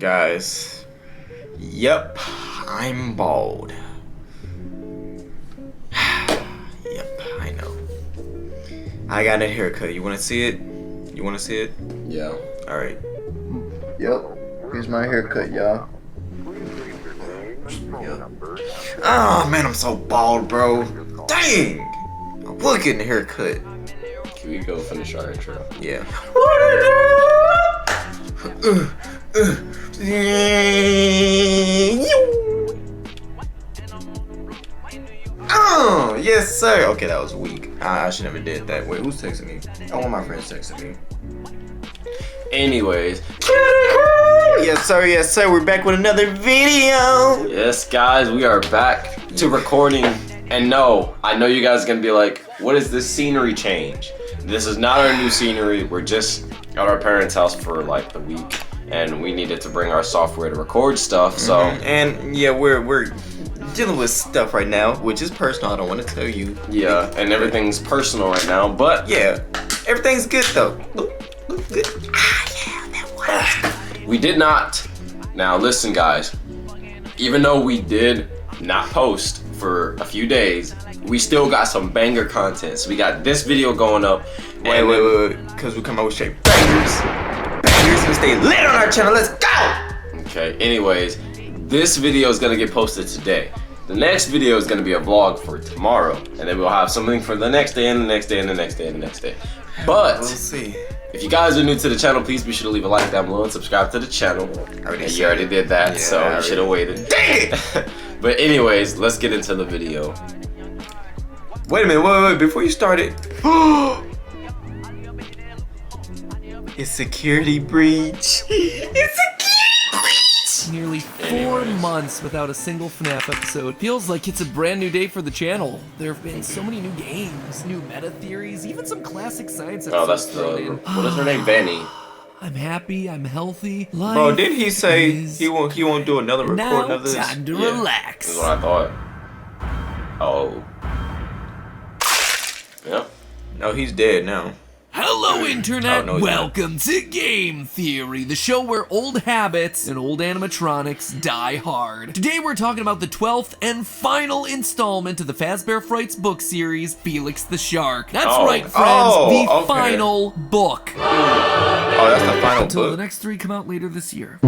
Guys, yep, I'm bald. Yep, I know. I got a haircut. You want to see it? You want to see it? Yeah. All right. Yep. Here's my haircut, y'all. Yep. Oh man, I'm so bald, bro. Dang! I was getting a haircut. Can we go finish our intro? Yeah. Oh, yes, sir. Okay, that was weak. I should never did that. Wait, who's texting me? Oh, one of my friends texting me. Anyways. Yes, sir. Yes, sir. We're back with another video. Yes, guys, we are back to recording. And no, I know you guys are going to be like, what is this scenery change? This is not our new scenery. We're just at our parents' house for like the week. And we needed to bring our software to record stuff, so. And yeah, we're dealing with stuff right now, which is personal. I don't want to tell you. Yeah, and everything's personal right now, but. Yeah, everything's good though. Look good. Ah, yeah, that was. We did not. Now listen, guys. Even though we did not post for a few days, we still got some banger content. So we got this video going up. Wait, because we come out with straight bangers. And stay lit on our channel. Let's go. Okay. Anyways, this video is gonna get posted today. The next video is gonna be a vlog for tomorrow, and then we'll have something for the next day and the next day and the next day and the next day. But we'll see. If you guys are new to the channel, please be sure to leave a like down below and subscribe to the channel. You already did that, so you should have waited. Dang it! But anyways, let's get into the video. Wait a minute, wait, before you start it. It's security breach. It's security breach. Nearly 4 months without a single FNAF episode. Feels like it's a brand new day for the channel. There have been so many new games, new meta theories, even some classic science episodes. Oh, that's the. What is her name? Vanny. I'm happy, I'm healthy. Life Bro, did he say he won't do another recording of this? Time to relax. That's what I thought. Oh. Yeah. No, he's dead now. Hello, Internet! Oh, no, he's Welcome to Game Theory, the show where old habits and old animatronics die hard. Today we're talking about the 12th and final installment of the Fazbear Frights book series, Felix the Shark. That's right, friends, the final book. Oh, that's the final Until book. the next 3 come out later this year.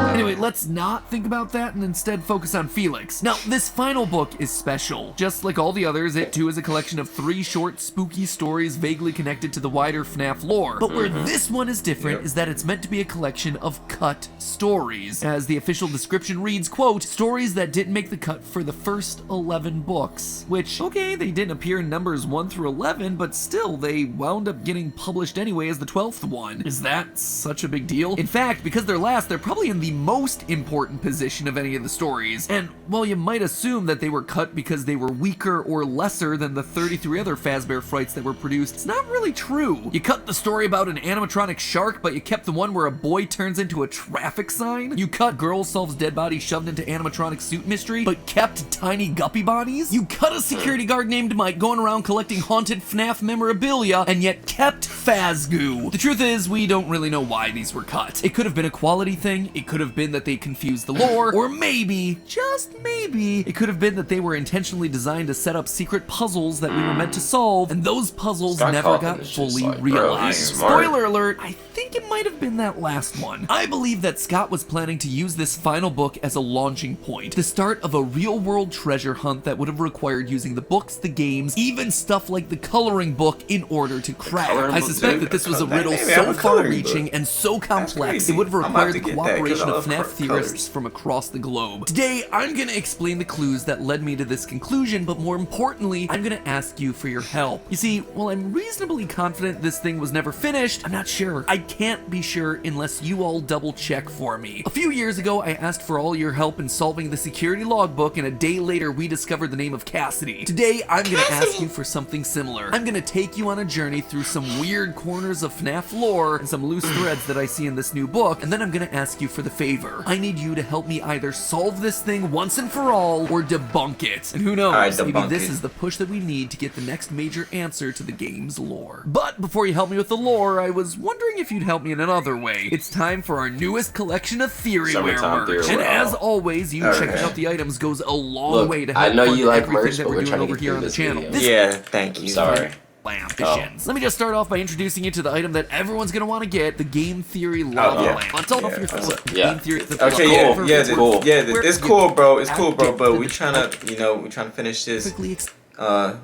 Anyway, let's not think about that and instead focus on Felix. Now, this final book is special. Just like all the others, it too is a collection of 3 short, spooky stories vaguely connected to the wider FNAF lore. But where this one is different is that it's meant to be a collection of cut stories. As the official description reads, quote, stories that didn't make the cut for the first 11 books. Which, okay, they didn't appear in numbers 1 through 11, but still, they wound up getting published anyway as the 12th one. Is that such a big deal? In fact, because they're last, they're probably in the most important position of any of the stories. And while you might assume that they were cut because they were weaker or lesser than the 33 other Fazbear Frights that were produced, it's not really true. You cut the story about an animatronic shark, but you kept the one where a boy turns into a traffic sign. You cut girl solves dead body shoved into animatronic suit mystery, but kept tiny guppy bodies. You cut a security guard named Mike going around collecting haunted FNAF memorabilia, and yet kept Fazgoo. The truth is, we don't really know why these were cut. It could have been a quality thing, it could have been that they confused the lore, or maybe, just maybe, it could have been that they were intentionally designed to set up secret puzzles that we were meant to solve, and those puzzles never got fully realized. Spoiler alert, I think it might have been that last one. I believe that Scott was planning to use this final book as a launching point, the start of a real-world treasure hunt that would have required using the books, the games, even stuff like the coloring book in order to crack. I suspect that this was a riddle so far-reaching and so complex, it would have required the cooperation of FNAF theorists from across the globe. Today, I'm gonna explain the clues that led me to this conclusion, but more importantly, I'm gonna ask you for your help. You see, while I'm reasonably confident this thing was never finished, I'm not sure. I can't be sure unless you all double check for me. A few years ago, I asked for all your help in solving the security logbook, and a day later, we discovered the name of Cassidy. Today, I'm gonna ask you for something similar. I'm gonna take you on a journey through some weird corners of FNAF lore and some loose threads that I see in this new book, and then I'm gonna ask you for the favor I need you to help me either solve this thing once and for all or debunk it. And who knows, Alright, maybe debunk this it. is the push that we need to get the next major answer to the game's lore. But before you help me with the lore, I was wondering if you'd help me in another way. It's time for our newest collection of Theoryware Summertime merch. Theoryware. And as always, you Alright. checking out the items goes a long Look, way to I help know fund you like everything merch, that but we're we're doing trying to over get here through on the this channel. video. This Yeah, thank you. Sorry. ambitions. Let me just start off by introducing you to the item that everyone's gonna want to get, the Game Theory Lava yeah. Lamp. On top of Yeah. your phone, Yeah. Game Theory. Okay, Cool. yeah, It's cool. it's cool, bro. It's cool, bro. But we trying to finish this Quickly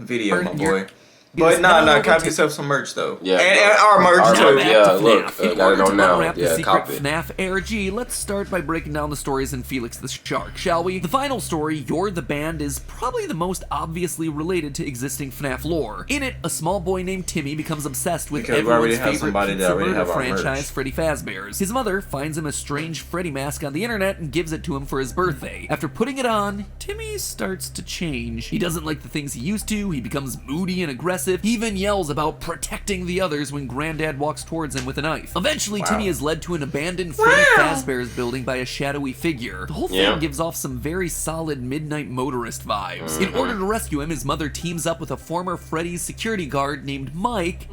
video, my Burn your- boy. But nah, Head on over copy to- yourself some merch though. Yeah, and our merch our too. Now merch, back yeah, to look, FNAF. In got order it to on now. unwrap the Yeah, secret copy. FNAF ARG, let's start by breaking down the stories in Felix the Shark, shall we? The final story, You're the Band, is probably the most obviously related to existing FNAF lore. In it, a small boy named Timmy becomes obsessed with Because we already everyone's have favorite somebody that pizza already murder have our franchise, merch. Freddy Fazbear's. His mother finds him a strange Freddy mask on the internet and gives it to him for his birthday. After putting it on, Timmy starts to change. He doesn't like the things he used to, he becomes moody and aggressive, he even yells about protecting the others when Granddad walks towards him with a knife. Eventually, Timmy is led to an abandoned Freddy Fazbear's building by a shadowy figure. The whole thing Yeah. gives off some very solid Midnight Motorist vibes. In order to rescue him, his mother teams up with a former Freddy's security guard named Mike.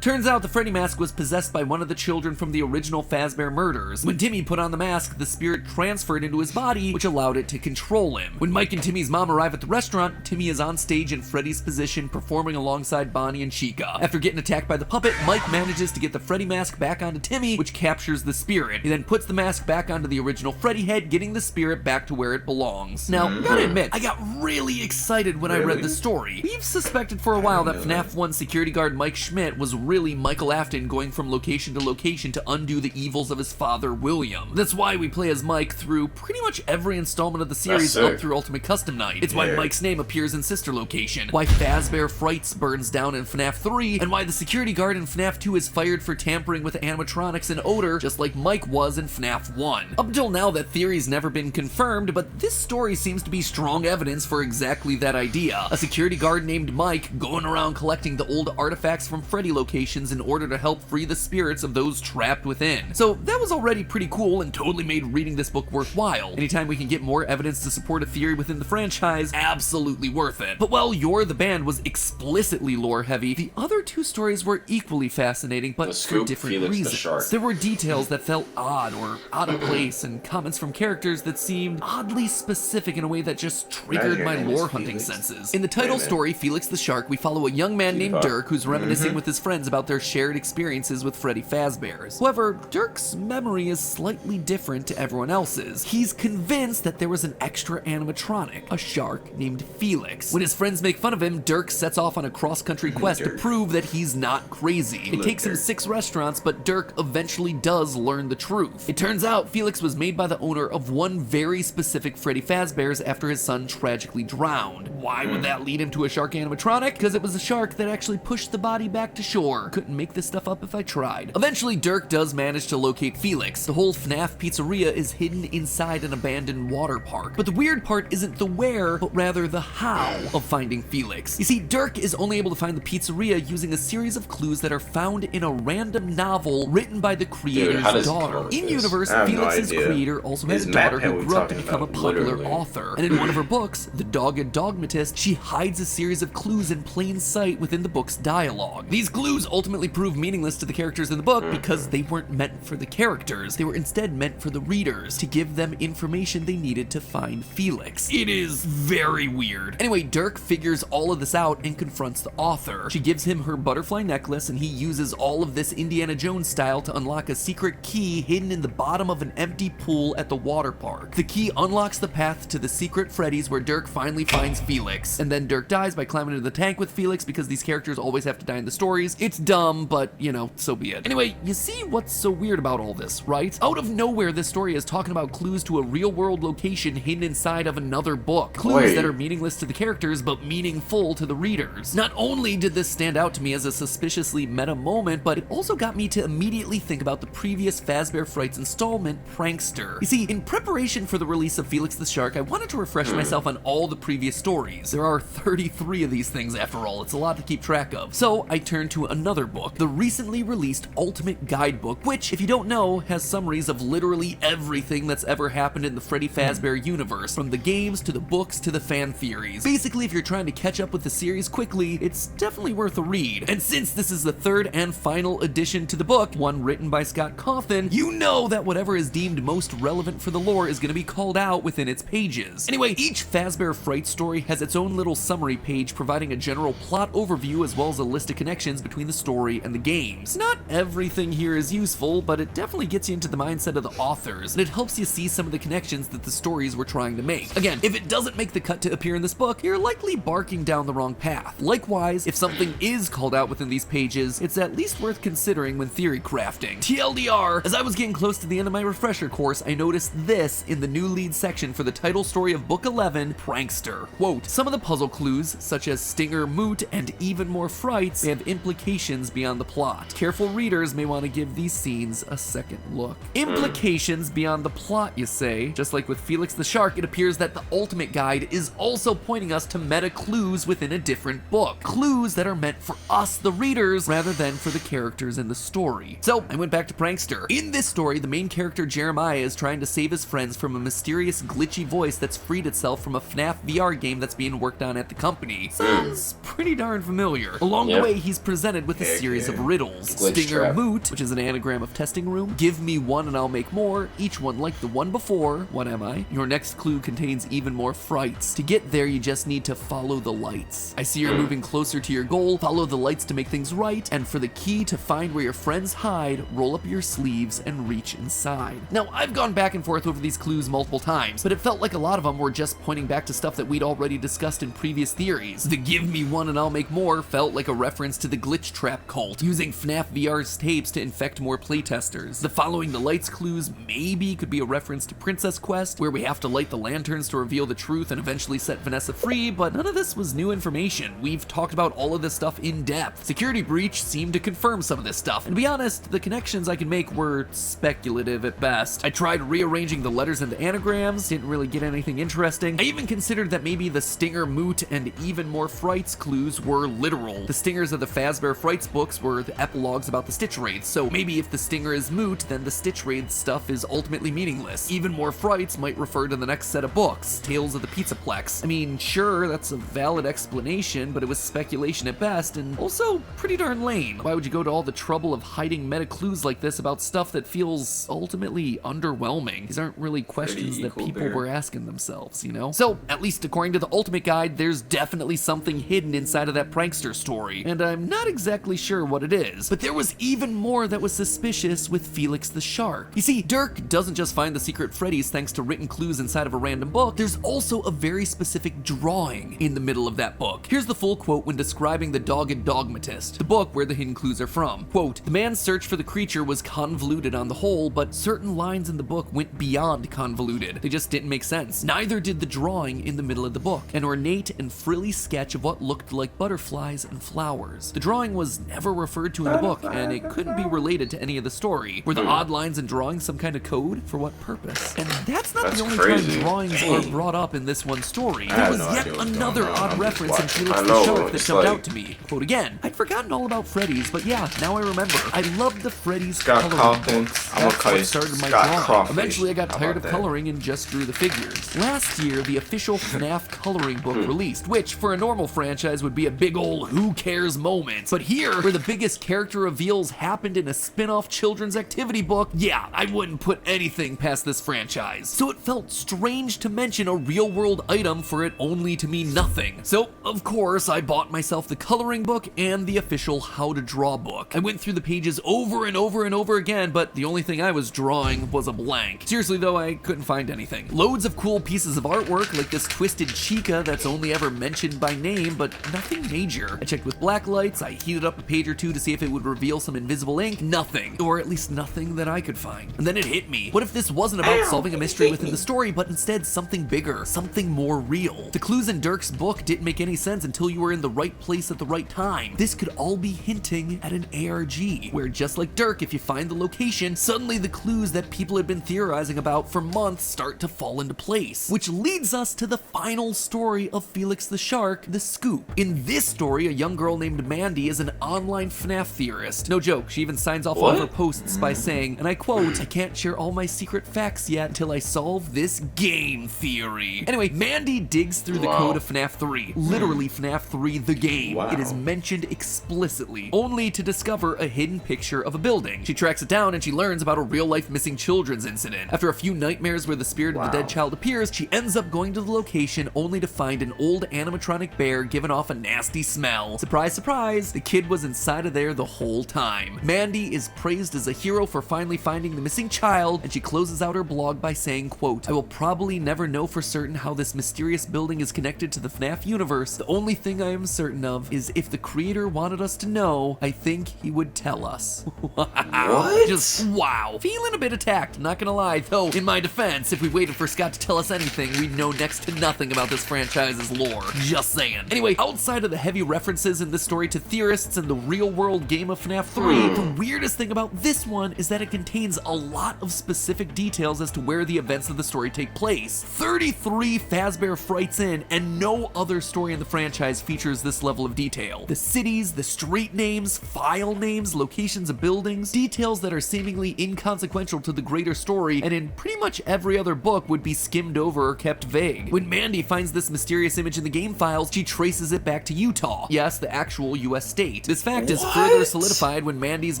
Turns out the Freddy mask was possessed by one of the children from the original Fazbear murders. When Timmy put on the mask, the spirit transferred into his body, which allowed it to control him. When Mike and Timmy's mom arrive at the restaurant, Timmy is on stage in Freddy's position, performing alongside Bonnie and Chica. After getting attacked by the puppet, Mike manages to get the Freddy mask back onto Timmy, which captures the spirit. He then puts the mask back onto the original Freddy head, getting the spirit back to where it belongs. Now, gotta admit, I got really excited when I read the story. We've suspected for a while that FNAF 1 security guard Mike Schmidt was really Michael Afton going from location to location to undo the evils of his father, William. That's why we play as Mike through pretty much every installment of the series That's sick. up through Ultimate Custom Night. It's why Yeah. Mike's name appears in Sister Location, why Fazbear Frights burns down in FNAF 3, and why the security guard in FNAF 2 is fired for tampering with animatronics and odor, just like Mike was in FNAF 1. Up until now, that theory's never been confirmed, but this story seems to be strong evidence for exactly that idea. A security guard named Mike going around collecting the old artifacts from Freddy locations in order to help free the spirits of those trapped within. So that was already pretty cool and totally made reading this book worthwhile. Anytime we can get more evidence to support a theory within the franchise, absolutely worth it. But while You're the Band was explicitly lore heavy, the other two stories were equally fascinating, but The for Scoop, different Felix the reasons. Shark. There were details that felt odd or out of place, and comments from characters that seemed oddly specific in a way that just triggered your my name is lore hunting Felix? senses. In the title Wait a minute. story, Felix the Shark, we follow a young man named Fuck. Dirk who's reminiscing with his friends about their shared experiences with Freddy Fazbear's. However, Dirk's memory is slightly different to everyone else's. He's convinced that there was an extra animatronic, a shark named Felix. When his friends make fun of him, Dirk sets off on a cross-country quest to Dirk. prove that he's not crazy. It Look, takes him Dirk. 6 restaurants, but Dirk eventually does learn the truth. It turns out Felix was made by the owner of one very specific Freddy Fazbear's after his son tragically drowned. Why would that lead him to a shark animatronic? Because it was a shark that actually pushed the body back to shore. Couldn't make this stuff up if I tried. Eventually, Dirk does manage to locate Felix. The whole FNAF pizzeria is hidden inside an abandoned water park. But the weird part isn't the where, but rather the how of finding Felix. You see, Dirk is only able to find the pizzeria using a series of clues that are found in a random novel written by the creator's how does he daughter. come up with In this? universe, I have no Felix's idea. creator also has His a map daughter head who we grew up to talking become a about, popular literally. author. And in one of her books, The Dogged Dogmatist, she hides a series of clues in plain sight within the book's dialogue. These clues ultimately prove meaningless to the characters in the book because they weren't meant for the characters. They were instead meant for the readers, to give them information they needed to find Felix. It is very weird. Anyway, Dirk figures all of this out and confronts the author. She gives him her butterfly necklace, and he uses all of this Indiana Jones style to unlock a secret key hidden in the bottom of an empty pool at the water park. The key unlocks the path to the secret Freddy's where Dirk finally finds Felix. And then Dirk dies by climbing into the tank with Felix because these characters always have to die in the stories. It's dumb, but you know, so be it. Anyway, you see what's so weird about all this, right? Out of nowhere, this story is talking about clues to a real world location hidden inside of another book. Clues Wait. that are meaningless to the characters, but meaningful to the readers. Not only did this stand out to me as a suspiciously meta moment, but it also got me to immediately think about the previous Fazbear Frights installment, Prankster. You see, in preparation for the release of Felix the Shark, I wanted to refresh myself on all the previous stories. There are 33 of these things after all, it's a lot to keep track of. So I turned to another book, the recently released Ultimate Guidebook, which, if you don't know, has summaries of literally everything that's ever happened in the Freddy Fazbear universe, from the games to the books to the fan theories. Basically, if you're trying to catch up with the series quickly, it's definitely worth a read. And since this is the third and final addition to the book, one written by Scott Cawthon, you know that whatever is deemed most relevant for the lore is going to be called out within its pages. Anyway, each Fazbear Fright story has its own little summary page providing a general plot overview as well as a list of connections between the story and the games. Not everything here is useful, but it definitely gets you into the mindset of the authors, and it helps you see some of the connections that the stories were trying to make. Again, if it doesn't make the cut to appear in this book, you're likely barking down the wrong path. Likewise, if something is called out within these pages, it's at least worth considering when theory crafting. TLDR, as I was getting close to the end of my refresher course, I noticed this in the new lead section for the title story of Book 11, Prankster. Quote, some of the puzzle clues, such as Stinger, Moot, and even more frights, may have implications beyond the plot. Careful readers may want to give these scenes a second look. Implications beyond the plot, you say? Just like with Felix the Shark, it appears that the Ultimate Guide is also pointing us to meta clues within a different book. Clues that are meant for us, the readers, rather than for the characters in the story. So, I went back to Prankster. In this story, the main character Jeremiah is trying to save his friends from a mysterious glitchy voice that's freed itself from a FNAF VR game that's being worked on at the company. Sounds pretty darn familiar. Along the way, he's presented with a series of riddles. Glitch Stinger trap. Moot, which is an anagram of testing room. Give me one and I'll make more, each one like the one before. What am I? Your next clue contains even more frights. To get there, you just need to follow the lights. I see you're moving closer to your goal. Follow the lights to make things right, and for the key to find where your friends hide, roll up your sleeves and reach inside. Now, I've gone back and forth over these clues multiple times, but it felt like a lot of them were just pointing back to stuff that we'd already discussed in previous theories. The give me one and I'll make more felt like a reference to the glitch trap cult, using FNAF VR's tapes to infect more playtesters. The following the lights clues maybe could be a reference to Princess Quest, where we have to light the lanterns to reveal the truth and eventually set Vanessa free, but none of this was new information. We've talked about all of this stuff in depth. Security Breach seemed to confirm some of this stuff, and to be honest, the connections I could make were speculative at best. I tried rearranging the letters into anagrams, didn't really get anything interesting. I even considered that maybe the Stinger, Moot, and even more frights clues were literal. The Stingers of the Fazbear Frights books were the epilogues about the Stitch Raids, so maybe if the Stinger is Moot, then the Stitch Raids stuff is ultimately meaningless. Even more frights might refer to the next set of books, Tales of the Pizzaplex. I mean, sure, that's a valid explanation, but it was speculation at best, and also pretty darn lame. Why would you go to all the trouble of hiding meta clues like this about stuff that feels ultimately underwhelming? These aren't really questions that people were asking themselves, you know? So, at least according to the Ultimate Guide, there's definitely something hidden inside of that Prankster story, and I'm not exactly sure what it is. But there was even more that was suspicious with Felix the Shark. You see, Dirk doesn't just find the secret Freddy's thanks to written clues inside of a random book, there's also a very specific drawing in the middle of that book. Here's the full quote when describing the Dogged Dogmatist, the book where the hidden clues are from. Quote, the man's search for the creature was convoluted on the whole, but certain lines in the book went beyond convoluted. They just didn't make sense. Neither did the drawing in the middle of the book, an ornate and frilly sketch of what looked like butterflies and flowers. The drawing was never referred to in the book, and it couldn't be related to any of the story. Were the odd lines and drawings some kind of code? For what purpose? And that's not the only time drawings are brought up in this one story. There was yet another odd reference in Felix the Shark that jumped out to me. Quote again, I'd forgotten all about Freddy's, but yeah, now I remember. I loved the Freddy's Scott coloring Cawthon. books. I'm gonna That's call what you started my Scott drawing. Crawfish. Eventually I got How tired about of that? coloring and just drew the figures. Last year, the official FNAF coloring book released, which for a normal franchise would be a big ol' who cares moment. But here, where the biggest character reveals happened in a spin-off children's activity book, yeah, I wouldn't put anything past this franchise. So it felt strange to mention a real-world item for it only to mean nothing. So, of course, I bought myself the coloring book and the official How to Draw book. I went through the pages over and over and over again, but the only thing I was drawing was a blank. Seriously though, I couldn't find anything. Loads of cool pieces of artwork, like this twisted Chica that's only ever mentioned by name, but nothing major. I checked with black lights, I heated up a page or two to see if it would reveal some invisible ink. Nothing. Or at least nothing that I could find. And then it hit me. What if this wasn't about solving a mystery within the story, but instead something bigger, something more real? The clues in Dirk's book didn't make any sense until you were in the right place at the right time. This could all be hinting at an ARG, where just like Dirk, if you find the location, suddenly the clues that people had been theorizing about for months start to fall into place. Which leads us to the final story of Felix the Shark, The Scoop. In this story, a young girl named Mandy is an online FNAF theorist. No joke, she even signs off all of her posts by saying, and I quote, "I can't share all my secret facts yet until I solve this game theory." Anyway, Mandy digs through the code of FNAF 3, literally FNAF 3 the game. It is mentioned explicitly, only to discover a hidden picture of a building. She tracks it down and she learns about a real-life missing children's incident. After a few nightmares where the spirit of the dead child appears, she ends up going to the location only to find an old animatronic bear giving off a nasty smell. Surprise, surprise, the kid was inside of there the whole time. Mandy is praised as a hero for finally finding the missing child, and she closes out her blog by saying, quote, "I will probably never know for certain how this mysterious building is connected to the FNAF universe. The only thing I am certain of is if the creator wanted us to know, I think he would tell us." What? Just wow. Feeling a bit attacked, not gonna lie. Though, in my defense, if we waited for Scott to tell us anything, we'd know next to nothing about this franchise's lore. Just saying. Anyway, outside of the heavy references in this story to theorists and the real-world game of FNAF 3, the weirdest thing about this one is that it contains a lot of specific details as to where the events of the story take place. 33 Fazbear Frights in, and no other story in the franchise features this level of detail. The cities, the street names, file names, locations of buildings, details that are seemingly inconsequential to the greater story, and in pretty much every other book would be skimmed over or kept vague. When Mandy finds this mysterious image in the game files, she traces it back to Utah. Yes, the actual US state. This fact is further solidified when Mandy's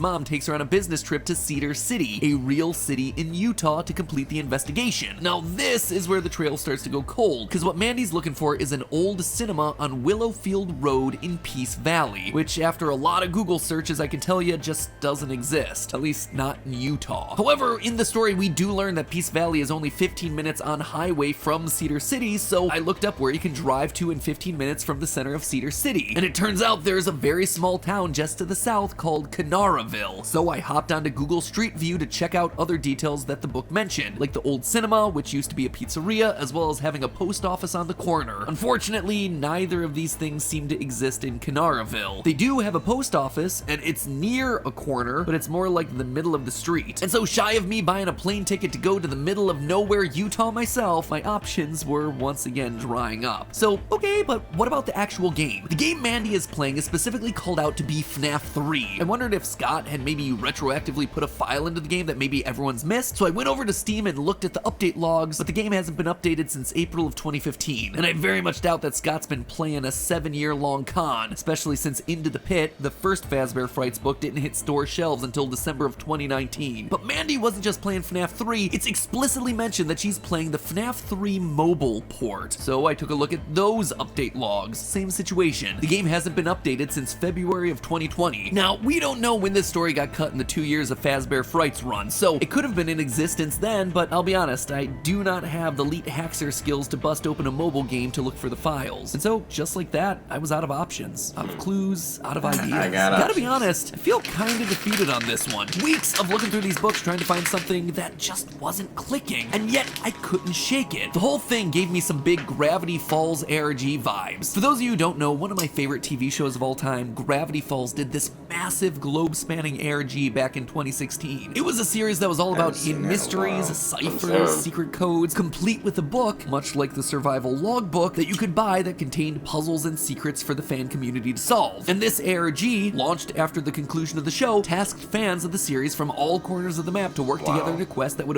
mom takes her on a business trip to Cedar City, a real city in Utah, to complete the investigation. Now this is where the trail starts to go cold, because what Mandy's looking for is an old cinema on Willowfield Road in Peace Valley, which after a lot of Google searches I can tell you just doesn't exist, at least not in Utah. However, in the story we do learn that Peace Valley is only 15 minutes on highway from Cedar City, so I looked up where you can drive to in 15 minutes from the center of Cedar City, and it turns out there's a very small town just to the south called Canaraville. So I hopped onto Google Street View to check out other details that the book mentioned, like the old cinema, which used to be a pizzeria, as well as having a post office on the corner. Unfortunately, neither of these things seem to exist in Canaraville. They do have a post office, and it's near a corner, but it's more like the middle of the street. And so shy of me buying a plane ticket to go to the middle of nowhere Utah myself, my options were once again drying up. So, okay, but what about the actual game? The game Mandy is playing is specifically called out to be FNAF 3. I wondered if Scott had maybe retroactively put a file into the game that maybe everyone's missed, so I went over to Steam and looked at the update logs, but the game hasn't been updated since April of 2015, and I very much doubt that Scott's been playing a 7-year-long con, especially since Into the Pit, the first Fazbear Frights book, didn't hit store shelves until December of 2019. But Mandy wasn't just playing FNAF 3, it's explicitly mentioned that she's playing the FNAF 3 mobile port. So I took a look at those update logs. Same situation. The game hasn't been updated since February of 2020. Now, we don't know when this story got cut in the 2 years of Fazbear Frights run, so it could have been in existence then, but I'll be honest, I do not have the elite hacker skills to bust open a mobile game to look for the files. And so, just like that, I was out of options, out of clues, out of ideas. I Gotta be honest, I feel kind of defeated on this one. Weeks of looking through these books trying to find something that just wasn't clicking, and yet I couldn't shake it. The whole thing gave me some big Gravity Falls ARG vibes. For those of you who don't know, one of my favorite TV shows of all time, Gravity Falls, did this massive globe-spanning ARG back in 2016. It was a series that was all about hidden mysteries, ciphers, secret codes, complete with a book, much like the survival logbook, that you could buy that contained puzzles and secrets for the fan community to solve. And this ARG, launched after the conclusion of the show, tasked fans of the series from all corners of the map to work together in a quest that would